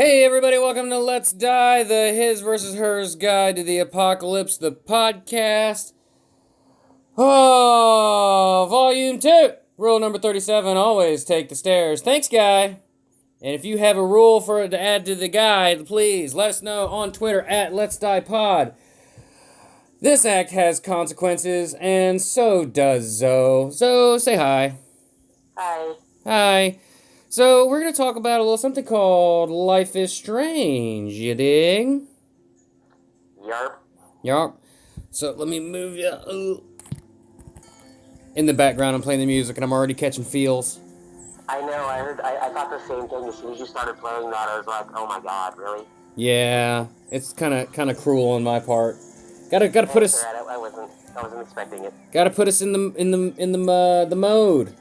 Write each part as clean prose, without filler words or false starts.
Hey everybody, welcome to Let's Die, the His versus Hers Guide to the Apocalypse, the podcast. Oh, Volume 2. Rule number 37, always take the stairs. Thanks, Guy. And if you have a rule for it to add to the guide, please let us know on Twitter at LetsDiePod. This act has consequences, and so does Zoe. So, say hi. Hi. Hi. So, we're going to talk about a little something called Life is Strange, you dig? Yarp. Yarp. So, let me move you. Ooh. In the background, I'm playing the music, and I'm already catching feels. I know, I thought the same thing. As soon as you started playing that, I was like, oh my god, really? Yeah, it's kind of cruel on my part. Gotta put us. Right, I wasn't expecting it. Gotta put us in the mode.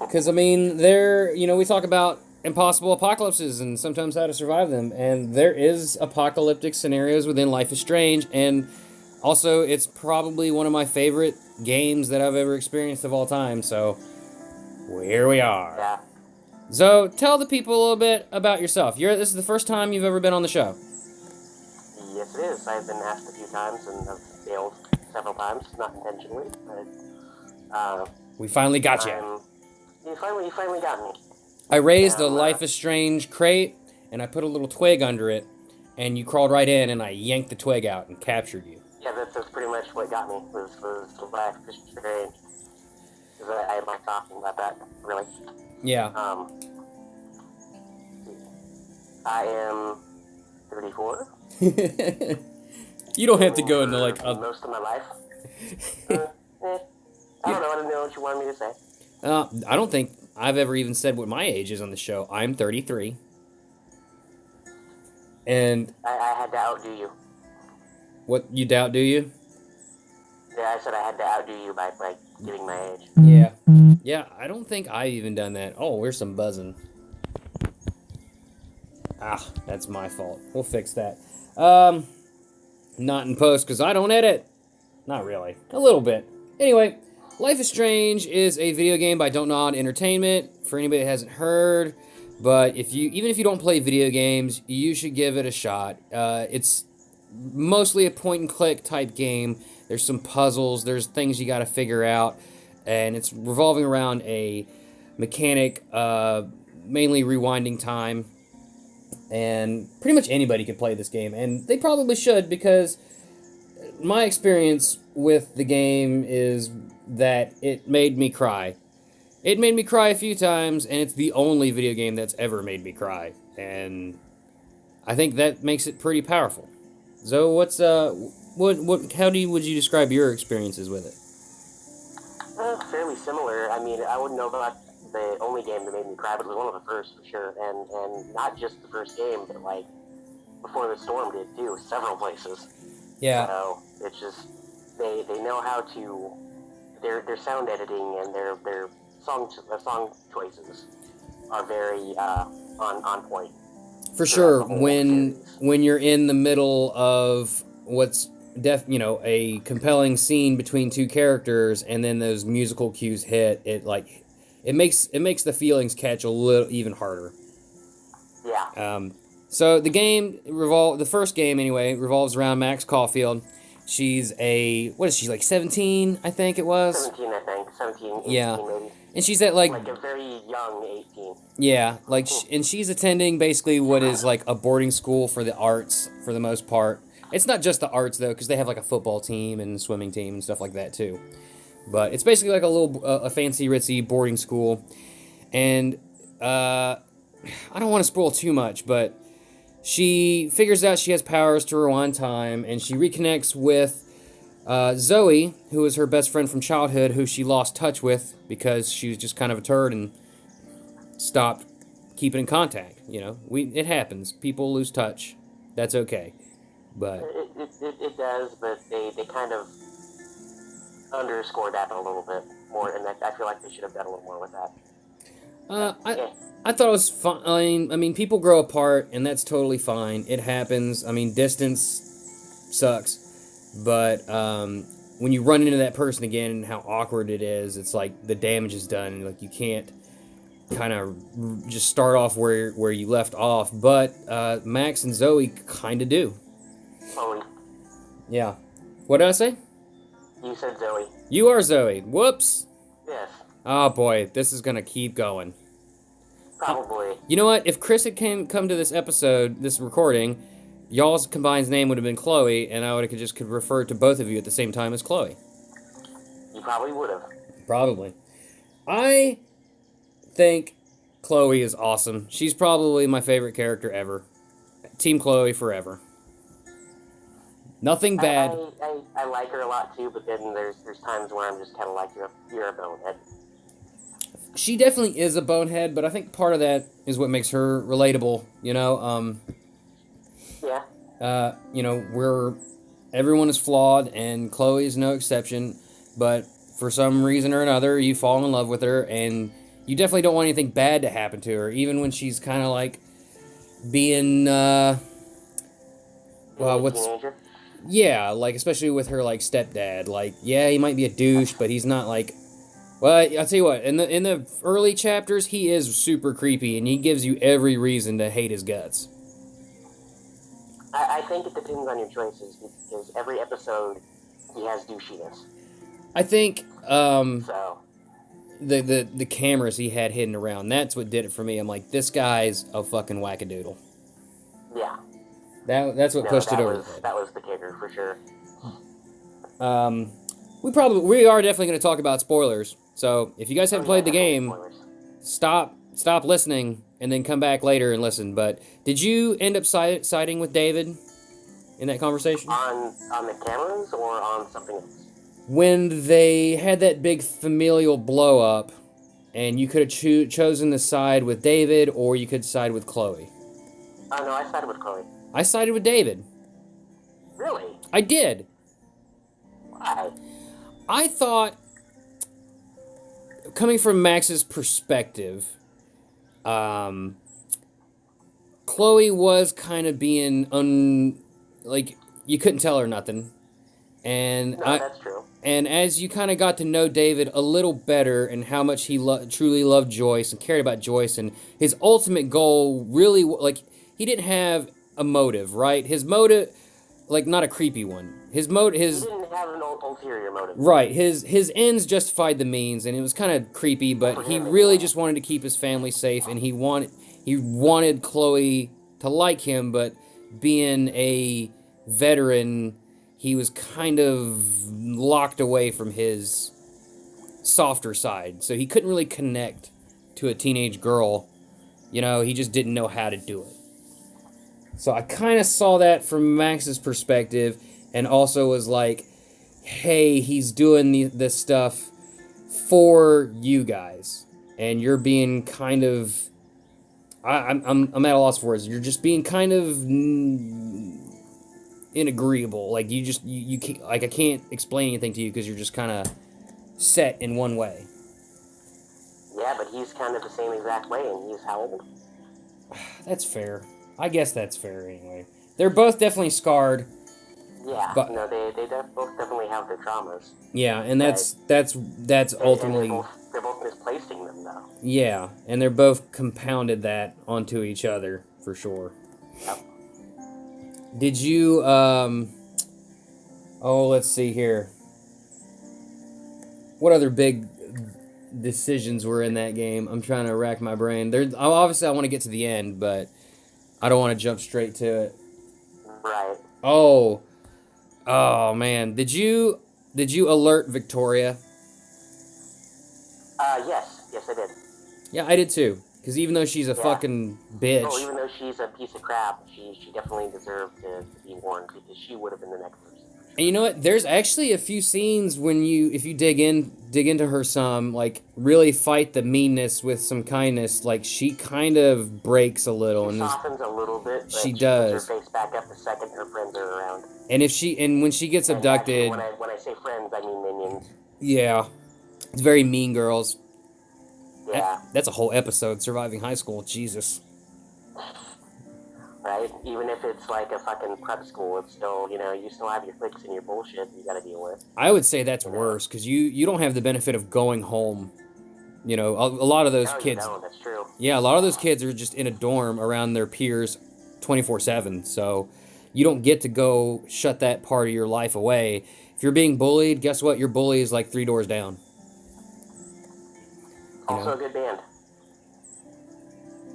Because, I mean, we talk about impossible apocalypses and sometimes how to survive them. And there is apocalyptic scenarios within Life is Strange. And also, it's probably one of my favorite games that I've ever experienced of all time. So, here we are. Yeah. So, tell the people a little bit about yourself. This is the first time you've ever been on the show. Yes, it is. I've been asked a few times and I've failed several times, not intentionally, but We finally got you. You finally got me. I raised a Life is Strange crate, and I put a little twig under it, and you crawled right in, and I yanked the twig out and captured you. Yeah, that's pretty much what got me, was the Life is Strange. Because I like talking about that, really. Yeah. I am 34. You don't have to go into, like... most of my life. I don't know. I didn't know what you wanted me to say. I don't think I've ever even said what my age is on the show. I'm 33. And... I had to outdo you. What, you doubt, do you? Yeah, I said I had to outdo you by giving my age. Yeah. Yeah, I don't think I've even done that. Oh, here's some buzzing. Ah, that's my fault. We'll fix that. Not in post, because I don't edit. Not really. A little bit. Anyway, Life is Strange is a video game by Don't Nod Entertainment, for anybody that hasn't heard. But even if you don't play video games, you should give it a shot. It's mostly a point-and-click type game. There's some puzzles. There's things you got to figure out. And it's revolving around a mechanic, mainly rewinding time. And pretty much anybody could play this game. And they probably should, because my experience with the game is that it made me cry. It made me cry a few times, and it's the only video game that's ever made me cry. And I think that makes it pretty powerful. Zoe, would you describe your experiences with it? Fairly similar. I mean, I wouldn't know about the only game that made me cry, but it was one of the first for sure. And not just the first game, but Before the Storm did too, several places. Yeah. So it's just they know how to their sound editing and their song choices are very on point. For sure, when you're in the middle of what's a compelling scene between two characters, and then those musical cues hit, it makes the feelings catch a little even harder. Yeah. So the first game anyway, revolves around Max Caulfield. She's what is she, like 17, I think it was? 17, I think. 17, 18 yeah. maybe. And she's at like a very young 18. Yeah, and she's attending basically what is like a boarding school for the arts for the most part. It's not just the arts though, because they have like a football team and swimming team and stuff like that too. But it's basically like a fancy ritzy boarding school. And I don't want to spoil too much, but she figures out she has powers to rewind time, and she reconnects with Zoe, who is her best friend from childhood, who she lost touch with because she was just kind of a turd and stopped keeping in contact. It happens. People lose touch. That's okay. But it does, but they kind of underscore that a little bit more, and I feel like they should have done a little more with that. I thought it was fine. I mean, people grow apart, and that's totally fine. It happens. I mean, distance sucks. But when you run into that person again and how awkward it is, it's like the damage is done, and like you can't kind of just start off where you left off, but Max and Zoe kind of do. Chloe. Yeah. What did I say? You said Zoe. You are Zoe. Whoops. Yes. Oh boy, this is gonna keep going. Probably. You know what? If Chris had come to this episode, this recording, y'all's combined name would have been Chloe, and I would have could refer to both of you at the same time as Chloe. You probably would have. Probably. I think Chloe is awesome. She's probably my favorite character ever. Team Chloe forever. Nothing bad. I like her a lot too, but then there's times where I'm just kind of like, you're a bonehead. She definitely is a bonehead, but I think part of that is what makes her relatable. You know, Yeah. you know, everyone is flawed, and Chloe is no exception. But for some reason or another, you fall in love with her, and you definitely don't want anything bad to happen to her, even when she's kind of like being, well, teenager? Yeah, like, especially with her, like, stepdad. Like, yeah, he might be a douche, but he's not, like... Well, I'll tell you what, in the early chapters, he is super creepy, and he gives you every reason to hate his guts. I think it depends on your choices, because every episode, he has douchiness. I think, So... The cameras he had hidden around, that's what did it for me. I'm like, this guy's a fucking wackadoodle. Yeah. That's what pushed it over the head. That was the kicker, for sure. We are definitely going to talk about spoilers. So if you guys haven't played the game, stop listening and then come back later and listen. But did you end up siding with David in that conversation? On the cameras or on something else? When they had that big familial blow up, and you could have chosen to side with David, or you could side with Chloe. Oh no, I sided with Chloe. I sided with David. Really? I did. Why? I thought, coming from Max's perspective, Chloe was kind of being like, you couldn't tell her nothing. And no, that's true. And as you kind of got to know David a little better and how much he truly loved Joyce and cared about Joyce, and his ultimate goal really, like, he didn't have a motive, right? His motive, like, not a creepy one. He didn't have an ulterior motive. Right. His ends justified the means, and it was kind of creepy, but he really just wanted to keep his family safe, and he wanted Chloe to like him, but being a veteran, he was kind of locked away from his softer side, so he couldn't really connect to a teenage girl. You know, he just didn't know how to do it. So I kind of saw that from Max's perspective, and also was like, hey, he's doing this stuff for you guys, and you're being kind of... I'm at a loss for words. You're just being kind of inagreeable. Like, you can't, like, I can't explain anything to you because you're just kind of set in one way. Yeah, but he's kind of the same exact way, and he's how old? That's fair. I guess that's fair anyway. They're both definitely scarred. Yeah, but, no, they both definitely have their traumas. Yeah, and that's ultimately... They're both misplacing them, though. Yeah, and they're both compounded that onto each other, for sure. Yep. Did you, let's see here. What other big decisions were in that game? I'm trying to rack my brain. Obviously, I want to get to the end, but I don't want to jump straight to it. Right. Oh, man. Did you alert Victoria? Yes, I did. Yeah, I did too. Because even though she's a fucking bitch... Oh, even though she's a piece of crap, she definitely deserved to be warned, because she would have been the next person. And you know what? There's actually a few scenes if you dig into her some, like, really fight the meanness with some kindness, like, she kind of breaks a little. She softens a little bit, but she does. Puts her face back up the second her friends are around. And when she gets abducted... Actually, when I say friends, I mean minions. Yeah. It's very Mean Girls. Yeah. That's a whole episode, Surviving High School. Jesus. Right? Even if it's like a fucking prep school, it's still, you still have your cliques and your bullshit you gotta deal with. I would say that's worse, because you don't have the benefit of going home. You know, a lot of those No, you kids. don't. That's true. Yeah, a lot of those kids are just in a dorm around their peers 24/7. So you don't get to go shut that part of your life away. If you're being bullied, guess what? Your bully is like 3 doors down. You Also know? a good band.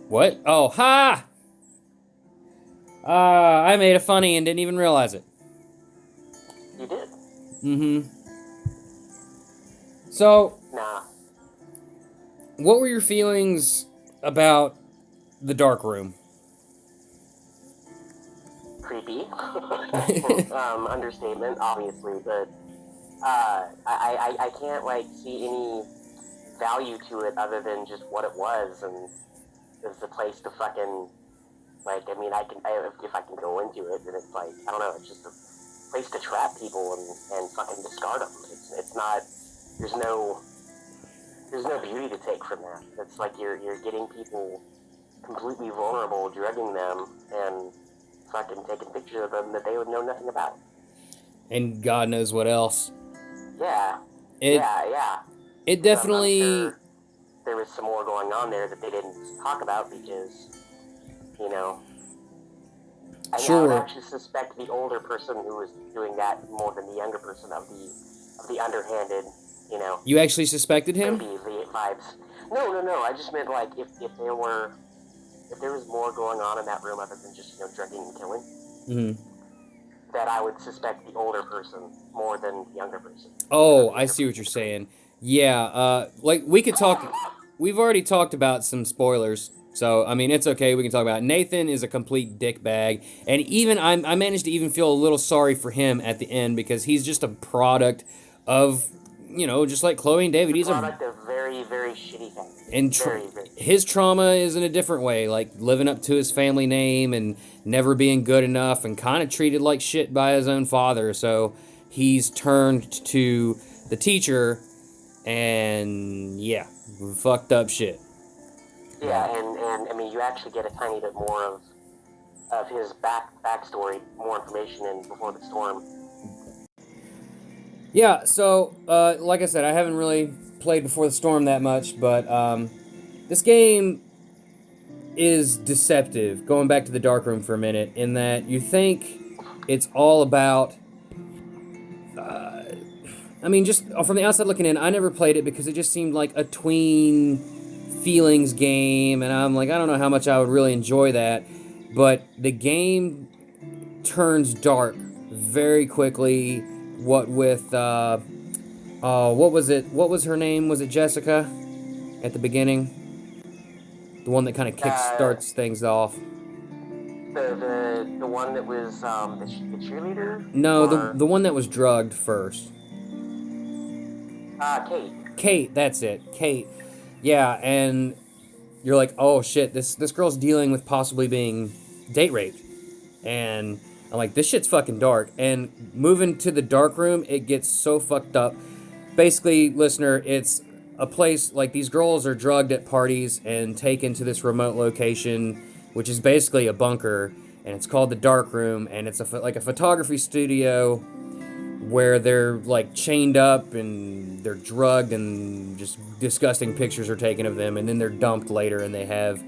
What? Oh, ha! I made a funny and didn't even realize it. You did. Mm-hmm. So, Nah. what were your feelings about the dark room? Creepy. Understatement, obviously, but I can't like see any value to it other than just what it was, and it's a place to fucking like. I mean, if I can go into it, then it's like I don't know. It's just a place to trap people and fucking discard them. It's not. There's no beauty to take from that. It's like you're getting people completely vulnerable, drugging them, and fucking taking pictures of them that they would know nothing about. And God knows what else. Yeah. It definitely. I'm sure there was some more going on there that they didn't talk about because, you know, I would actually suspect the older person who was doing that more than the younger person of the underhanded, you know. You actually suspected him? Maybe the vibes. No. I just meant like if there was more going on in that room other than just, you know, drugging and killing. Mm-hmm. That I would suspect the older person more than the younger person. Oh, I see what you're saying. Yeah, like we could talk. We've already talked about some spoilers, so I mean it's okay. We can talk about it. Nathan is a complete dickbag, and even I managed to even feel a little sorry for him at the end because he's just a product of, you know, just like Chloe and David. He's a product of very, very shitty things. And his trauma is in a different way, like living up to his family name and never being good enough and kind of treated like shit by his own father. So he's turned to the teacher and, yeah, fucked up shit. Yeah, and I mean, you actually get a tiny bit more of his backstory, more information in Before the Storm. Yeah, so, like I said, I haven't really played Before the Storm that much, but this game is deceptive, going back to the dark room for a minute, in that you think it's all about I mean, just from the outside looking in, I never played it because it just seemed like a tween feelings game, and I'm like, I don't know how much I would really enjoy that, but the game turns dark very quickly. What with what was it? What was her name? Was it Jessica at the beginning? The one that kind of kickstarts things off. The one that was the cheerleader? No, the one that was drugged first. Kate. Kate, that's it. Kate. Yeah, and you're like, oh shit, this girl's dealing with possibly being date raped. And I'm like, this shit's fucking dark. And moving to the dark room, it gets so fucked up. Basically, listener, it's a place like these girls are drugged at parties and taken to this remote location, which is basically a bunker, and it's called the dark room, and it's like a photography studio where they're like chained up and they're drugged and just disgusting pictures are taken of them, and then they're dumped later and they have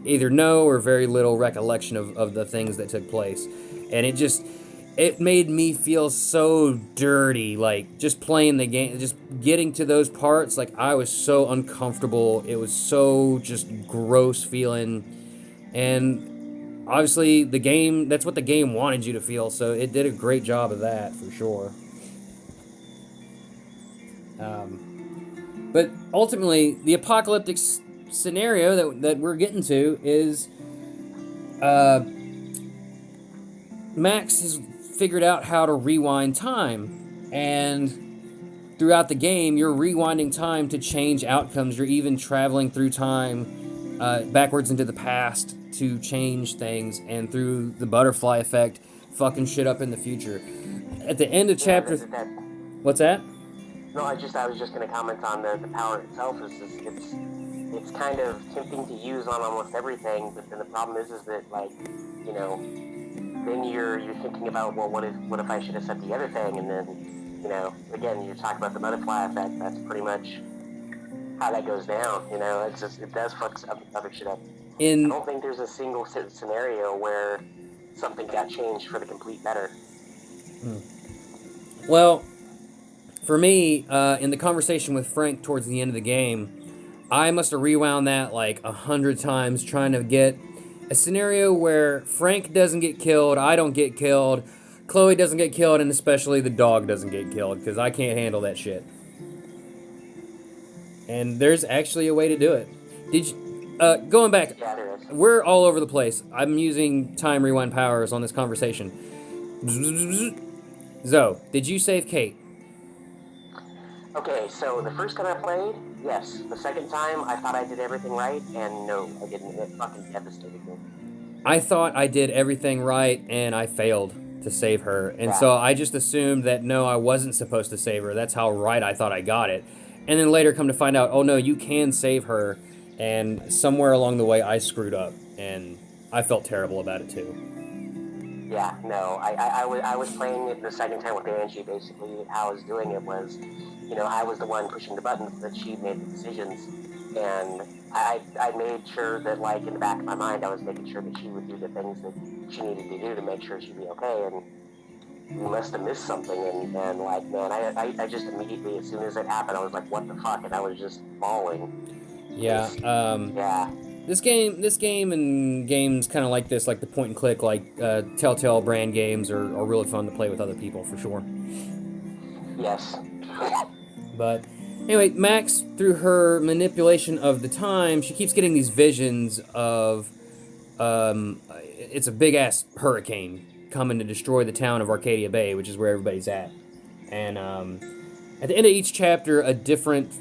either no or very little recollection of the things that took place. And it made me feel so dirty, like just playing the game, just getting to those parts, like I was so uncomfortable. It was so just gross feeling. And obviously the game, that's what the game wanted you to feel, so it did a great job of that for sure. But ultimately, the apocalyptic scenario that we're getting to is Max has figured out how to rewind time, and throughout the game you're rewinding time to change outcomes. You're even traveling through time backwards into the past to change things, and through the butterfly effect, fucking shit up in the future. At the end of chapter... What's that? No, I was just going to comment on the power itself. It's kind of tempting to use on almost everything, but then the problem is that, like, you know, then you're thinking about, well, what if I should have said the other thing, and then, you know, again, you're talking about the butterfly effect. That's pretty much how that goes down. You know, it's just, it does fuck other shit up. I In don't think there's a single scenario where something got changed for the complete better. Well, for me, in the conversation with Frank towards the end of the game, I must have rewound that like 100 times trying to get a scenario where Frank doesn't get killed, I don't get killed, Chloe doesn't get killed, and especially the dog doesn't get killed, because I can't handle that shit. And there's actually a way to do it. Did you, going back, Yeah, there is. we're all over the place. I'm using time rewind powers on this conversation. Zoe, did you save Kate? Okay, so the first time I played, yes. The second time, I thought I did everything right, and no, I didn't. It fucking devastated me. I thought I did everything right, and I failed to save her. And Yeah. so I just assumed that no, I wasn't supposed to save her. That's how right I thought I got it. And then later come to find out, oh no, you can save her. And somewhere along the way, I screwed up. And I felt terrible about it too. Yeah, no, I was playing it the second time with Angie. Basically, how I was doing it was, you know, I was the one pushing the buttons, that she made the decisions, and I made sure that, like, in the back of my mind, I was making sure that she would do the things that she needed to do to make sure she'd be okay, and we must have missed something, and like, man, I just immediately, as soon as it happened, I was like, what the fuck, and I was just bawling. Yeah, Yeah. This game and games kind of like this, like the point and click, like Telltale brand games are really fun to play with other people, for sure. Yes. But anyway, Max, through her manipulation of the time, she keeps getting these visions of it's a big ass hurricane coming to destroy the town of Arcadia Bay, which is where everybody's at. And at the end of each chapter, a different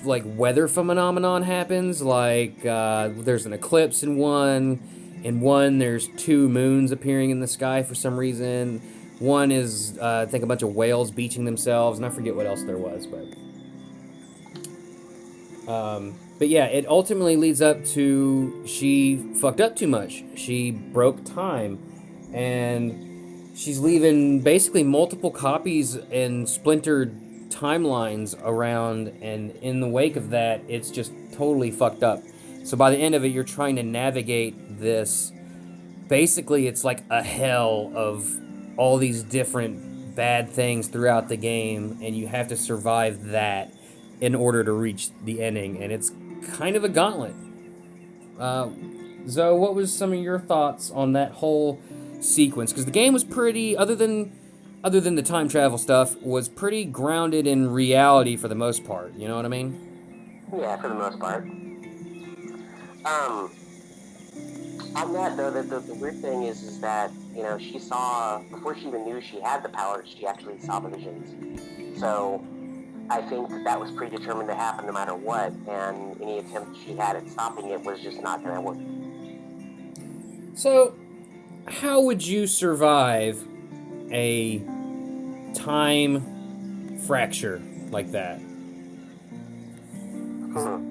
like weather phenomenon happens. Like there's an eclipse in one. In one, there's two moons appearing in the sky for some reason. One is, I think, a bunch of whales beaching themselves, and I forget what else there was, but yeah, it ultimately leads up to she fucked up too much. She broke time, and she's leaving basically multiple copies and splintered timelines around, and in the wake of that, it's just totally fucked up. So by the end of it, you're trying to navigate this. Basically, it's like a hell of all these different bad things throughout the game, and you have to survive that in order to reach the ending, and it's kind of a gauntlet. Zoe, what was some of your thoughts on that whole sequence? Because the game was pretty, other than the time travel stuff, was pretty grounded in reality for the most part. You know what I mean? Yeah, for the most part. On that though, the weird thing is that, you know, she saw, before she even knew she had the power, she actually saw the visions. So I think that was predetermined to happen no matter what, and any attempt she had at stopping it was just not going to work. So, how would you survive a time fracture like that?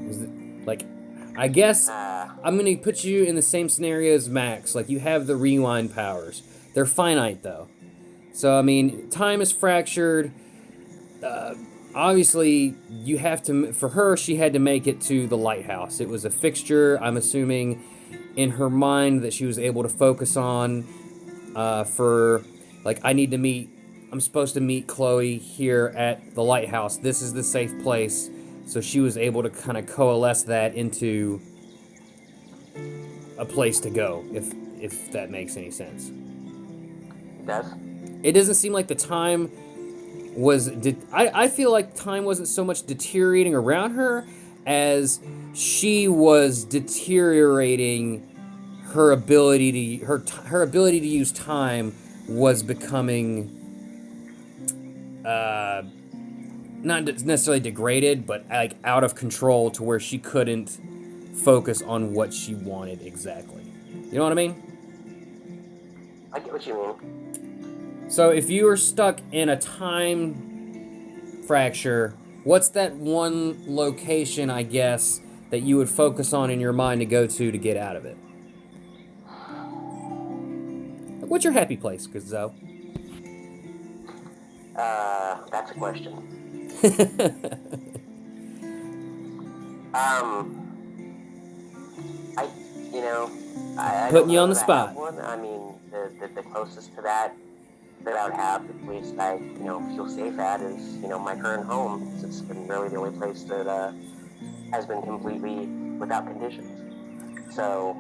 Is it, like, I guess I'm gonna put you in the same scenario as Max. Like, you have the rewind powers. They're finite though. So I mean, time is fractured. Obviously, you have to. For her, she had to make it to the lighthouse. It was a fixture, I'm assuming, in her mind that she was able to focus on. For like, I'm supposed to meet Chloe here at the lighthouse. This is the safe place. So she was able to kind of coalesce that into a place to go, if that makes any sense. It does? It doesn't seem like the time was... I feel like time wasn't so much deteriorating around her as she was deteriorating her ability to... Her ability to use time was becoming... not necessarily degraded, but like out of control to where she couldn't focus on what she wanted exactly. You know what I mean? I get what you mean. So if you were stuck in a time fracture, what's that one location, I guess, that you would focus on in your mind to go to get out of it? What's your happy place, Zoe? That's a question. I, you know, I Putting don't you know on the that I have spot. one. I mean, the closest to that I would have, at least I, feel safe at is, my current home, because it's been really the only place that has been completely without conditions. So,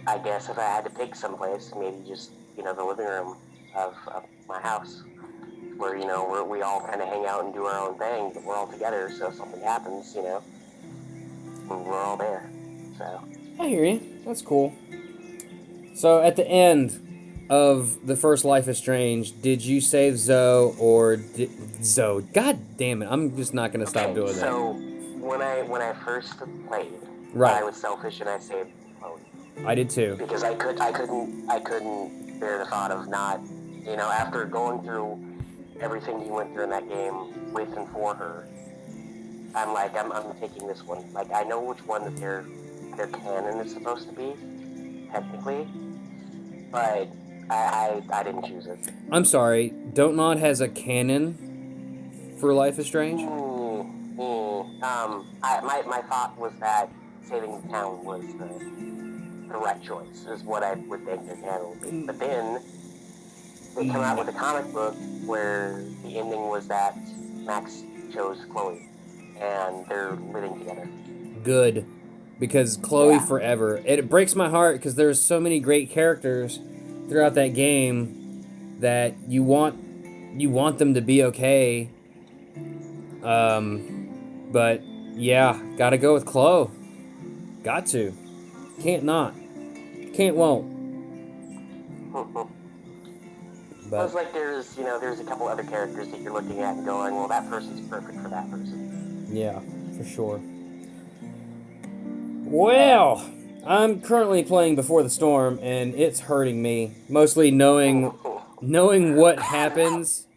I guess if I had to pick someplace, maybe just, the living room of my house, where, where we all kind of hang out and do our own thing, but we're all together, so if something happens, we're all there. So. I hear you. That's cool. So at the end of the first Life is Strange, did you save Zoe or did Zoe? God damn it! I'm just not gonna stop doing so when I first played, that. Right. I was selfish and I saved Chloe. I did too. Because I couldn't bear the thought of not, after going through everything you went through in that game with and for her. I'm like, I'm taking this one. Like, I know which one that their canon is supposed to be, technically, but I didn't choose it. I'm sorry. Don't Nod has a canon for Life is Strange. My thought was that saving the town was the right choice, is what I would think their canon would be. But then they come out with a comic book where the ending was that Max chose Chloe, and they're living together. Good, because Chloe forever. It breaks my heart because there's so many great characters throughout that game that you want them to be okay. But yeah, gotta go with Chloe. Got to. Can't not. Can't won't. But it's like there's a couple other characters that you're looking at and going, well, that person's perfect for that person. Yeah, for sure. Well, I'm currently playing Before the Storm, and it's hurting me. Mostly knowing what happens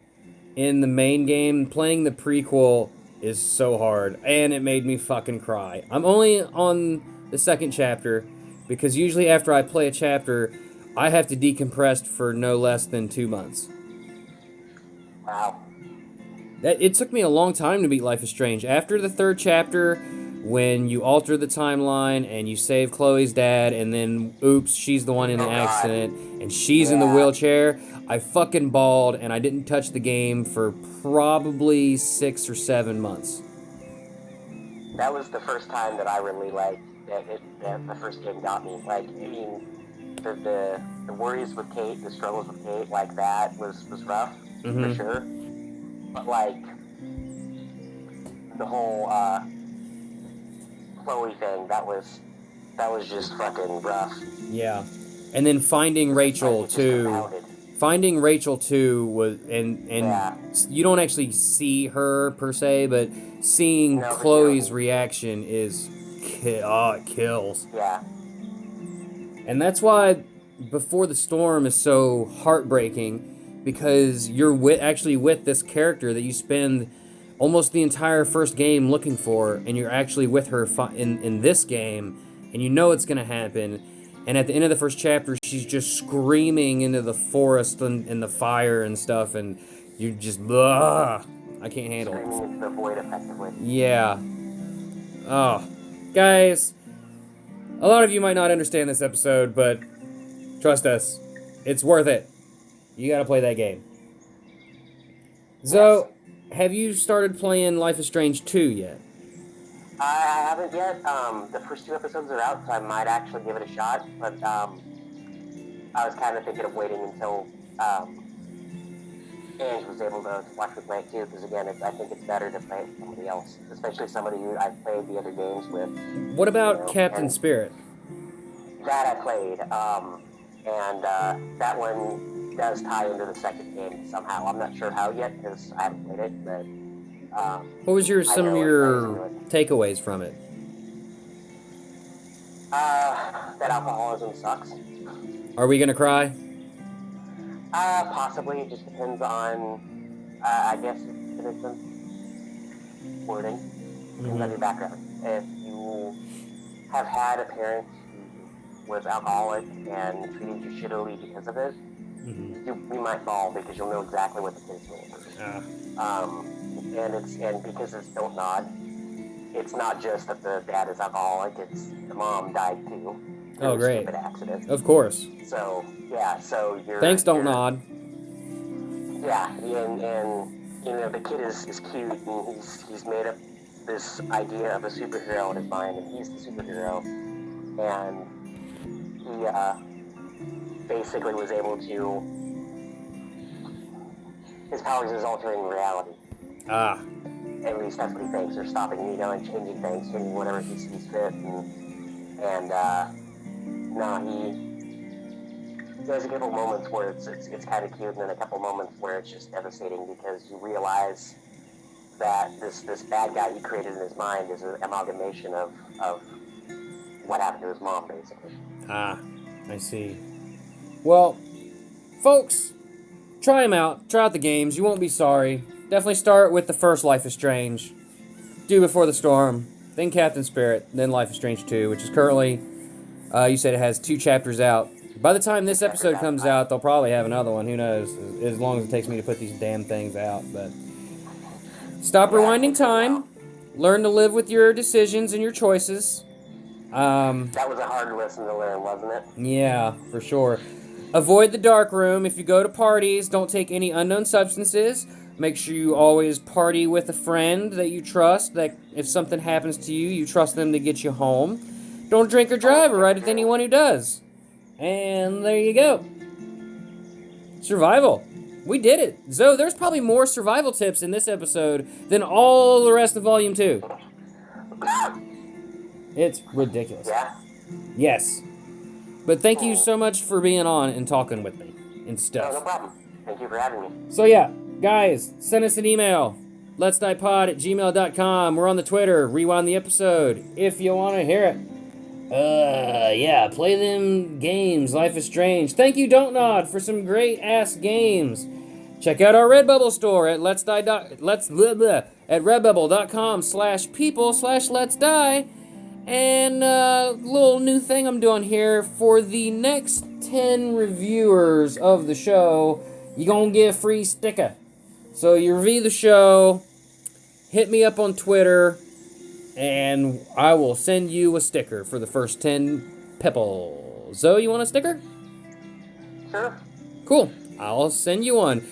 in the main game. Playing the prequel is so hard, and it made me fucking cry. I'm only on the second chapter, because usually after I play a chapter, I have to decompress for no less than 2 months. Wow. It took me a long time to beat Life is Strange. After the third chapter, when you alter the timeline and you save Chloe's dad, and then oops, she's the one in the accident, and she's in the wheelchair, I fucking bawled, and I didn't touch the game for probably 6 or 7 months. That was the first time that I really liked that the first game got me. Like, I mean, the worries with Kate, the struggles with Kate, like that was rough, for sure. But like the whole Chloe thing, that was just fucking rough. Yeah, and then finding Rachel too. Finding Rachel too was and you don't actually see her per se, but seeing Chloe's reaction is it kills. Yeah. And that's why Before the Storm is so heartbreaking, because you're actually with this character that you spend almost the entire first game looking for, and you're actually with her in this game, and you know it's gonna happen. And at the end of the first chapter, she's just screaming into the forest and the fire and stuff, and you just, I can't handle it. Screaming into the void, effectively. Yeah. Oh, guys, a lot of you might not understand this episode, but trust us, it's worth it. You gotta play that game. So, have you started playing Life is Strange 2 yet? I haven't yet. The first 2 episodes are out, so I might actually give it a shot. But I was kind of thinking of waiting until Ange was able to watch me play it too, because again, I think it's better to play it with somebody else, especially somebody who I've played the other games with. What about Captain Spirit? That I played, and that one does tie into the second game somehow. I'm not sure how yet, because I haven't played it, but... what was some of your takeaways from it? That alcoholism sucks. Are we gonna cry? Possibly. It just depends on, I guess, innocent wording. Depends on your background. If you have had a parent who was alcoholic and treated you shittily because of it, you might fall, because you'll know exactly what the case means. And because it's Don't Nod, it's not just that the dad is alcoholic, it's the mom died too. Oh, great. Stupid accident. Of course. So, yeah, so you're... Thanks, don't nod. Yeah, and you know, the kid is cute, and he's made up this idea of a superhero in his mind, and he's the superhero. And he basically was able to... His powers is altering reality. Ah. At least that's what he thinks, or stopping, you know, and changing things, changing whatever he sees fit, and no, there's a couple moments where it's kind of cute, and then a couple moments where it's just devastating, because you realize that this bad guy he created in his mind is an amalgamation of what happened to his mom, basically. Ah, I see. Well, folks, try them out. Try out the games. You won't be sorry. Definitely start with the first Life is Strange. Do Before the Storm, then Captain Spirit, then Life is Strange 2, which is currently, you said it has 2 chapters out. By the time this episode comes out, they'll probably have another one. Who knows? As long as it takes me to put these damn things out. But stop rewinding time. Learn to live with your decisions and your choices. That was a hard lesson to learn, wasn't it? Yeah, for sure. Avoid the dark room. If you go to parties, don't take any unknown substances. Make sure you always party with a friend that you trust, that if something happens to you, you trust them to get you home. Don't drink or drive or ride with anyone who does. And there you go. Survival. We did it. Zoe, there's probably more survival tips in this episode than all the rest of Volume 2. It's ridiculous. Yeah? Yes. But thank you so much for being on and talking with me and stuff. No problem. Thank you for having me. So yeah, guys, send us an email. LetsDiePod@gmail.com. We're on the Twitter. Rewind the episode if you want to hear it. Yeah, play them games. Life is Strange. Thank you, Don't Nod, for some great ass games. Check out our Redbubble store at at redbubble.com/people/letsdie. And little new thing I'm doing here for the next 10 reviewers of the show, you're gonna get a free sticker. So you review the show, hit me up on Twitter, and I will send you a sticker for the first 10 people. Zoe, you want a sticker? Sure. Cool. I'll send you one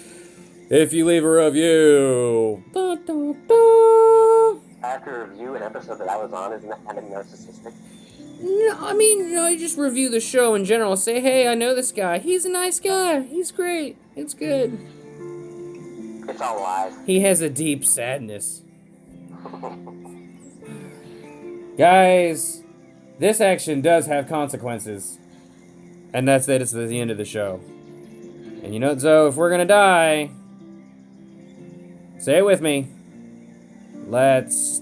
if you leave a review. Da, da, da. I have to review an episode that I was on. Isn't that kind of narcissistic? No, I mean, you just review the show in general. Say, hey, I know this guy. He's a nice guy. He's great. It's good. It's all lies. He has a deep sadness. Guys, this action does have consequences. And that's it. It's the end of the show. And you know what, Zoe? If we're gonna die, say it with me. Let's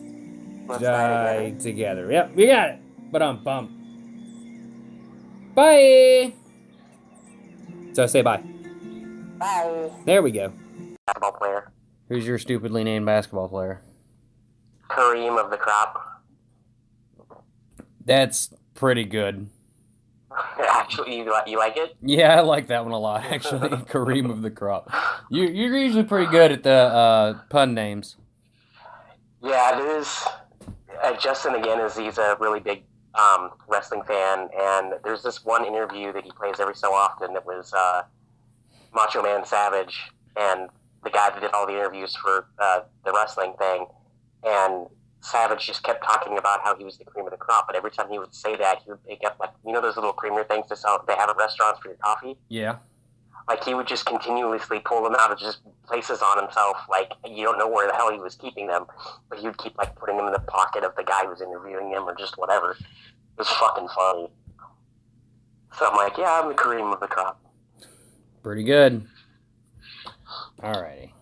die together. Yep, we got it. Bum. Bye. So say bye. Bye. There we go. Basketball player. Who's your stupidly named basketball player? Kareem of the Crop. That's pretty good. Actually, you like it? Yeah, I like that one a lot, actually. Kareem of the Crop. You're usually pretty good at the pun names. Yeah, it is. Justin, again, he's a really big wrestling fan, and there's this one interview that he plays every so often. It was Macho Man Savage, and the guy that did all the interviews for the wrestling thing, and Savage just kept talking about how he was the cream of the crop, but every time he would say that, he would pick up, like, you know those little creamer things they have at restaurants for your coffee? Yeah. Like, he would just continuously pull them out of just places on himself, like, you don't know where the hell he was keeping them, but he would keep, like, putting them in the pocket of the guy who was interviewing him, or just whatever. It was fucking funny. So I'm like, yeah, I'm the cream of the crop. Pretty good. Alrighty.